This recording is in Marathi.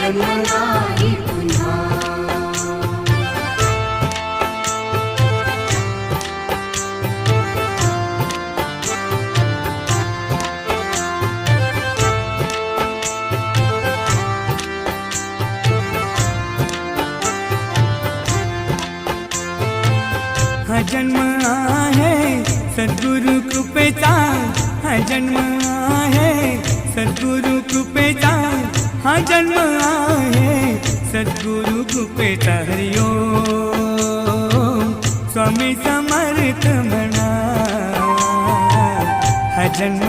जन्म नाही पुन्हा। हा जन्म आहे सद्गुरु कृपेचा, हा जन्म आहे सद्गुरु कृपेचा, हा जन्म आहे सद्गुरु कृपेचा। हरि ओम स्वामी समर्थ म्हणा, हा जन्म